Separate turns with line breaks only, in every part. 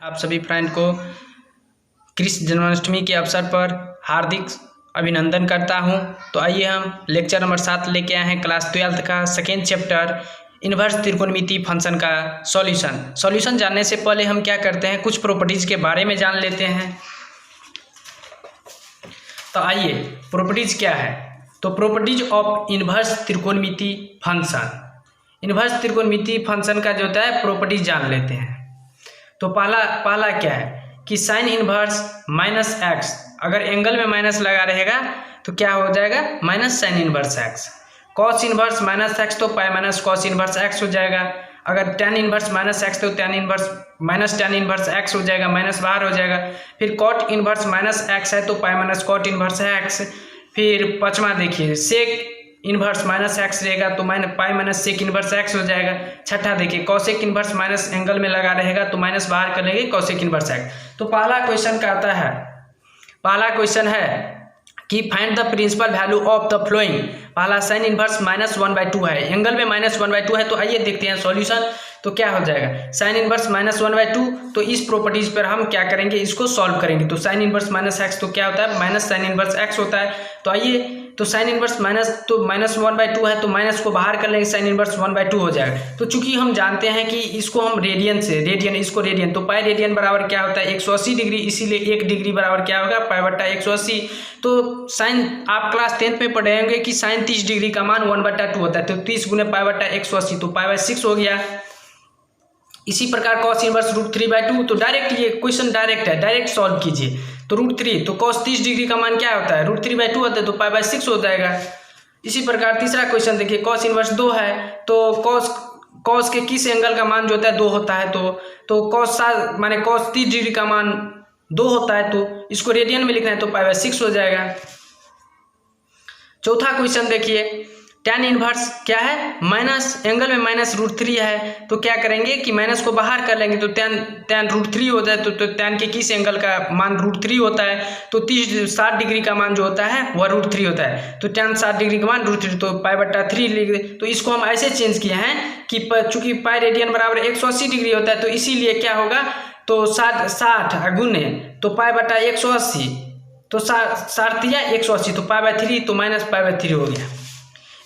आप सभी फ्रेंड को कृष्ण जन्माष्टमी के अवसर पर हार्दिक अभिनंदन करता हूं। तो आइए हम लेक्चर नंबर 7 लेके आए हैं क्लास 12 का सेकेंड चैप्टर इन्वर्स त्रिकोणमिति फंक्शन का सॉल्यूशन जानने से पहले हम क्या करते हैं, कुछ प्रॉपर्टीज़ के बारे में जान लेते हैं। तो आइए प्रॉपर्टीज़ क्या है। तो प्रॉपर्टीज ऑफ इन्वर्स त्रिकोणमिति फंक्शन, इन्वर्स त्रिकोणमिति फंक्शन का जो होता है प्रॉपर्टीज जान लेते हैं। तो पहला क्या है कि साइन इन्वर्स माइनस एक्स, अगर एंगल में माइनस लगा रहेगा तो क्या हो जाएगा, minus sine inverse x. Cos inverse minus x तो pi minus cos inverse x हो जाएगा। अगर टेन इन्वर्स माइनस एक्स तो tan inverse minus tan inverse x हो जाएगा, माइनस बाहर हो जाएगा। फिर कॉट इन्वर्स माइनस एक्स है तो pi minus cot inverse x. फिर पाँचवा देखिए सेक इन्वर्स माइनस एक्स रहेगा तो pi minus sec inverse x हो जाएगा। छठा देखिए कॉसेक इन्वर्स माइनस एंगल में लगा रहेगा तो माइनस बाहर कर लेंगे कॉसेक इन्वर्स एक्स। तो पहला क्वेश्चन का आता है, पहला क्वेश्चन है कि find the principal value of the following. पहला साइन इन्वर्स -1/2 है, एंगल में -1/2 है। तो आइए देखते हैं सॉल्यूशन। तो क्या हो जाएगा साइन इन्वर्स -1/2, तो इस प्रॉपर्टीज पर हम क्या करेंगे, इसको सॉल्व करेंगे। तो साइन इन्वर्स माइनस एक्स तो क्या होता है, माइनस साइन इन्वर्स एक्स होता है। तो आइए तो साइन इन्वर्स -1/2 है तो माइनस को बाहर कर लेंगे, साइन इन्वर्स 1/2 हो जाएगा। तो चूंकि हम जानते हैं कि इसको हम इसको रेडियन, तो पाई रेडियन बराबर क्या होता है 180 डिग्री, इसीलिए 1 डिग्री बराबर क्या होगा पाई/180। तो साइन आप क्लास 10th में पढ़े होंगे कि साइन 30 डिग्री का मान 1/2 होता है। तो 30 गुने पाई/180 तो पाई/6 हो गया। इसी प्रकार कॉस इन्वर्स √3/2, तो डायरेक्ट ये क्वेश्चन डायरेक्ट है, डायरेक्ट सॉल्व कीजिए। तो √3 तो cos 30 डिग्री का मान क्या होता है √3/2 होता है तो पाई/6 हो जाएगा। इसी प्रकार तीसरा क्वेश्चन देखिए कॉस इन्वर्स 2 है तो कॉस के किस एंगल का मान जो होता है 2 होता है। तो कॉस माने cos 30 डिग्री का मान 2 होता है तो इसको रेडियन में लिखना है तो पाई/6 हो जाएगा। चौथा क्वेश्चन देखिए tan इन्वर्स क्या है, माइनस एंगल में -√3 है तो क्या करेंगे कि माइनस को बाहर कर लेंगे तो tan √3 हो जाए। तो tan के किस एंगल का मान √3 होता है, तो 60 डिग्री का मान जो होता है वह √3 होता है। तो tan 60 डिग्री का मान √3 तो पाई/3 लिख दे। तो इसको हम ऐसे चेंज किए हैं कि चूंकि पाई रेडियन बराबर 180 डिग्री होता है तो इसीलिए क्या होगा, तो 60 गुने तो पाई/180 तो 60 या 180 तो पाई/3 तो माइनस पाई/3 हो गया।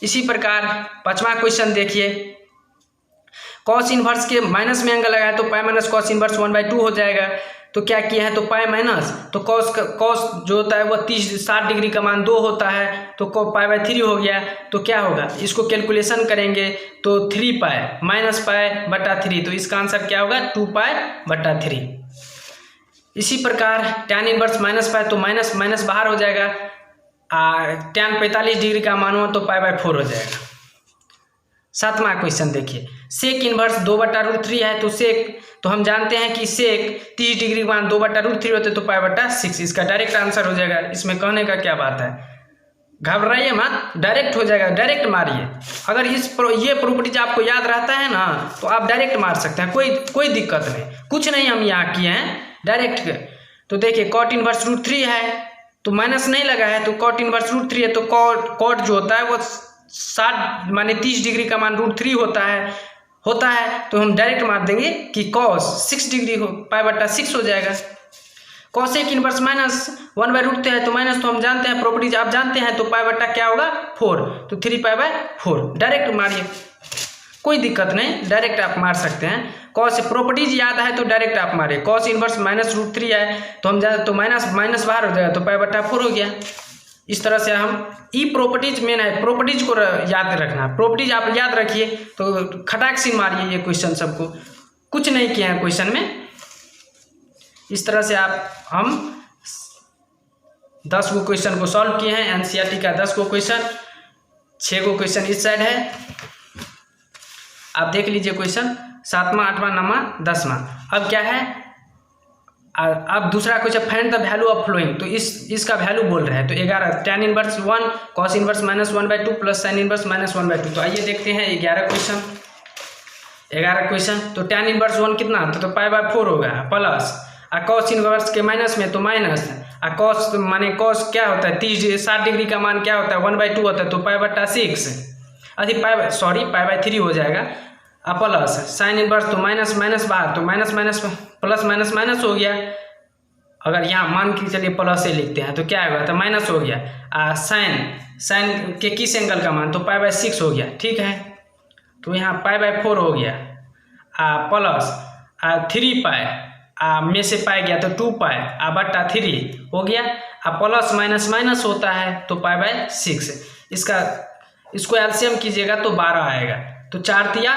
इसी प्रकार पांचवा क्वेश्चन देखिए कॉस इन्वर्स के माइनस में एंगल लगाया तो पाई माइनस कॉस इन्वर्स 1/2 हो जाएगा। तो क्या किया है तो पाई माइनस तो कॉस जो होता है वह 60 डिग्री का मान 2 होता है तो पाई/3 हो गया। तो क्या होगा इसको कैलकुलेशन करेंगे तो 3 पाई माइनस पाई/3, तो इसका आंसर क्या होगा 2 पाई/3। इसी प्रकार tan इन्वर्स माइनस पाई तो माइनस माइनस बाहर हो जाएगा, tan 45 डिग्री का मान हो तो पाई/4 हो जाएगा। सातवां क्वेश्चन देखिए सेक इन्वर्स 2/√3 है तो सेक तो हम जानते हैं कि सेक 30 डिग्री का मान 2/√3 होते तो पाई/6, इसका डायरेक्ट आंसर हो जाएगा। इसमें कहने का क्या बात है, घबराइए मत, डायरेक्ट हो जाएगा, डायरेक्ट मारिए। अगर ये प्रॉपर्टीज आपको याद रहता है ना तो आप डायरेक्ट मार सकते हैं, कोई दिक्कत नहीं, कुछ नहीं हम यहाँ किए हैं डायरेक्ट। तो देखिए कॉट इन्वर्स √3 है तो माइनस नहीं लगा है तो कॉट इन्वर्स √3 है तो कॉट जो होता है वो 60 माने 30 डिग्री का मान √3 होता है तो हम डायरेक्ट मार देंगे कि कॉस 6 डिग्री हो पाई/6 हो जाएगा। कॉसेक इन्वर्स -1/√3 है तो माइनस तो हम जानते हैं प्रॉपर्टीज आप जानते हैं तो पाई/4 क्या होगा 4 तो 3 पाई/4, डायरेक्ट मारिए, कोई दिक्कत नहीं, डायरेक्ट आप मार सकते हैं। कॉस प्रॉपर्टीज याद है तो डायरेक्ट आप मारे। कॉस इन्वर्स -√3 है तो हम जानते तो माइनस बाहर हो जाएगा तो पाई/4 हो गया। इस तरह से हम प्रॉपर्टीज मेन है, प्रॉपर्टीज को याद रखना, प्रॉपर्टीज आप याद रखिए तो खटाक से मारिए। ये क्वेश्चन सबको कुछ नहीं किए हैं क्वेश्चन में। इस तरह से हम 10 गो क्वेश्चन को सॉल्व किए हैं, एनसीईआरटी का 10 गो क्वेश्चन, 6 गो क्वेश्चन इस साइड है, आप देख लीजिए क्वेश्चन 7वां 8वां 9वां 10वां। अब क्या है, अब दूसरा question find the value of following, तो इसका वैल्यू बोल रहे हैं। तो 11 tan inverse 1 cos inverse -1/2 plus sine inverse -1/2। तो आइए देखते हैं 11 क्वेश्चन। तो tan इन्वर्स 1 कितना तो पाई/4 होगा प्लस cos इन्वर्स के माइनस में तो माइनस cos माने cos क्या होता है 60 डिग्री का मान क्या होता है 1/2 होता है तो पाई/6 पाई/3 हो जाएगा। प्लस साइन इनवर्स तो माइनस माइनस बाहर, तो minus minus plus minus minus हो गया। अगर यहाँ मान के चलिए प्लस से लिखते हैं तो क्या होगा, तो माइनस हो गया। साइन के किस एंगल का मान, तो π/6 हो गया, ठीक है। तो यहाँ π/4 हो गया, प्लस 3π में से पाई गया तो 2π बट्टा 3 हो गया। प्लस माइनस माइनस होता है तो π/6। इसको एलसीएम कीजिएगा तो 12 आएगा। तो 4 तिया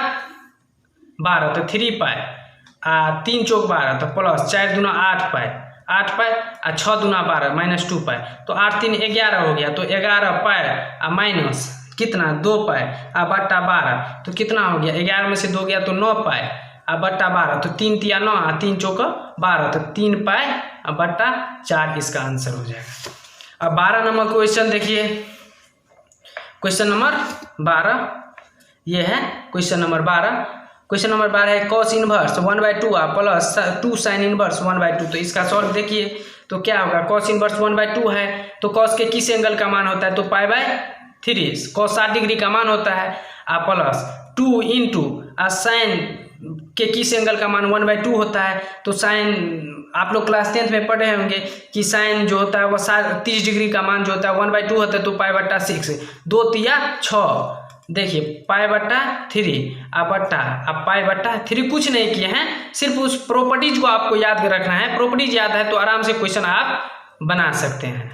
12 तो 3π 3 चौक 12 तो प्लस 4 दूना 8π 6 दूना 12 माइनस 2π तो 8 3 11 हो गया। तो 11π माइनस कितना 2π बट्टा 12 तो कितना हो गया, 11 में से 2 गया तो 9π बट्टा 12 तो 3 तिया 9 3 चौक 12 तो 3π बट्टा 4 इसका आंसर हो जाएगा। अब 12 नंबर क्वेश्चन देखिए, क्वेश्चन नंबर 12 ये है क्वेश्चन नंबर 12। क्वेश्चन नंबर 12 है cos inverse 1/2 plus 2 sine inverse 1/2। तो इसका सॉल्व देखिए तो क्या होगा, कॉस इनवर्स 1/2 है तो कॉस के किस एंगल का मान होता है, तो π/3 कॉस 60 डिग्री का मान होता है। प्लस 2 इंटू साइन के किस एंगल का मान 1/2 होता है। तो साइन आप लोग क्लास 10th में पढ़े होंगे कि साइन जो होता है वो 30 डिग्री का मान जो होता है 1/2 होता है तो π/6 2 तिया 6 देखिए π/3 π/3 कुछ नहीं किए हैं, सिर्फ उस प्रॉपर्टीज को आपको याद रखना है। प्रॉपर्टीज याद है तो आराम से क्वेश्चन आप बना सकते हैं।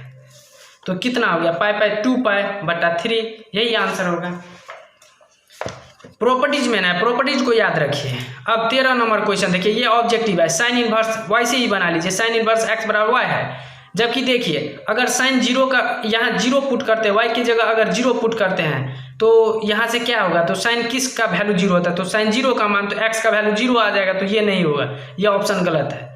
तो कितना हो गया π/2π/3 यही आंसर होगा। प्रॉपर्टीज में ना, प्रॉपर्टीज को याद रखिए। अब 13 नंबर क्वेश्चन देखिए, ये ऑब्जेक्टिव है, साइन इनवर्स वाई से ही बना लीजिए। साइन इनवर्स x बराबर वाई है, जबकि देखिए अगर साइन 0 का यहाँ 0 पुट करते हैं, वाई की जगह अगर 0 पुट करते हैं तो यहाँ से क्या होगा, तो साइन किस का वैल्यू 0 होता है, तो साइन 0 का मान तो x का वैल्यू 0 आ जाएगा। तो ये नहीं होगा, ये ऑप्शन गलत है।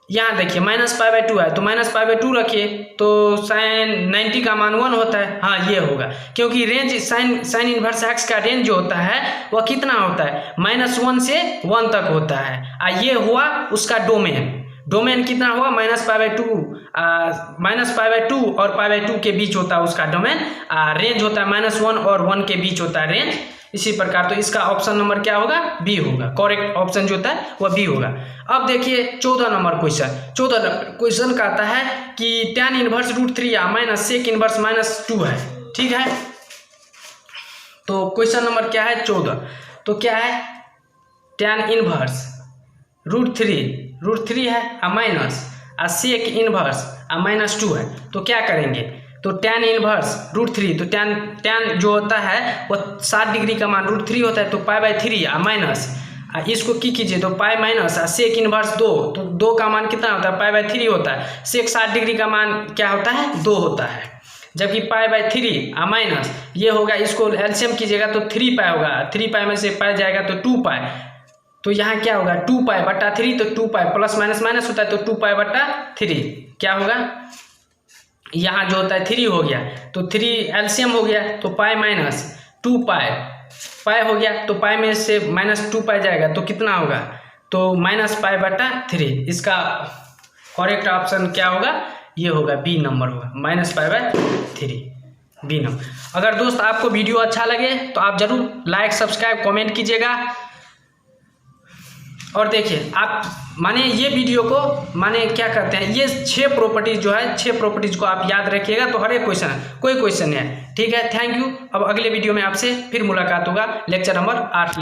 यहाँ देखिए -π/2 है तो -π/2 रखिए तो साइन 90 का मान 1 होता है, हाँ ये होगा, क्योंकि रेंज साइन इनवर्स x का रेंज जो होता है वह कितना होता है, -1 से 1 तक होता है। ये हुआ उसका डोमेन कितना हुआ -π/2 और π/2 के बीच होता है उसका डोमेन। रेंज होता है -1 और 1 के बीच होता है रेंज। इसी प्रकार तो इसका ऑप्शन नंबर क्या होगा, बी होगा। करेक्ट ऑप्शन जो होता है वह बी होगा। अब देखिए 14 नंबर क्वेश्चन। 14 नंबर क्वेश्चन कहता है कि tan inverse √3 minus sec inverse -2 है, ठीक है। तो क्वेश्चन नंबर क्या है 14, तो क्या है tan इनवर्स √3 है माइनस सेक इनवर्स -2 है। तो क्या करेंगे, तो tan इनवर्स √3 तो tan जो होता है वो 60 डिग्री का मान √3 होता है तो π/3 माइनस इसको कीजिए तो पाई माइनस सेक इनवर्स 2 तो 2 का मान कितना होता है π/3 होता है। सेक 60 डिग्री का मान क्या होता है 2 होता है, जबकि π/3 माइनस ये होगा, इसको एलसीएम कीजिएगा तो 3π होगा, 3π में से पाई जाएगा तो 2π। तो यहाँ क्या होगा 2π/3 तो 2π प्लस माइनस माइनस होता है तो 2π/3 क्या होगा, यहाँ जो होता है 3 हो गया तो 3 एलसीएम हो गया तो पाई माइनस 2π पाई हो गया तो पाई में से -2π जाएगा तो कितना होगा, तो -π/3। इसका करेक्ट ऑप्शन क्या होगा, ये होगा बी नंबर होगा, -π/3 बी नंबर। अगर दोस्त आपको वीडियो अच्छा लगे तो आप जरूर लाइक सब्सक्राइब कमेंट कीजिएगा। और देखिए आप माने ये वीडियो को माने क्या करते हैं, ये 6 प्रॉपर्टीज जो है 6 प्रॉपर्टीज को आप याद रखिएगा तो हर एक क्वेश्चन कोई क्वेश्चन है, ठीक है। Thank you. अब अगले वीडियो में आपसे फिर मुलाकात होगा लेक्चर नंबर 8।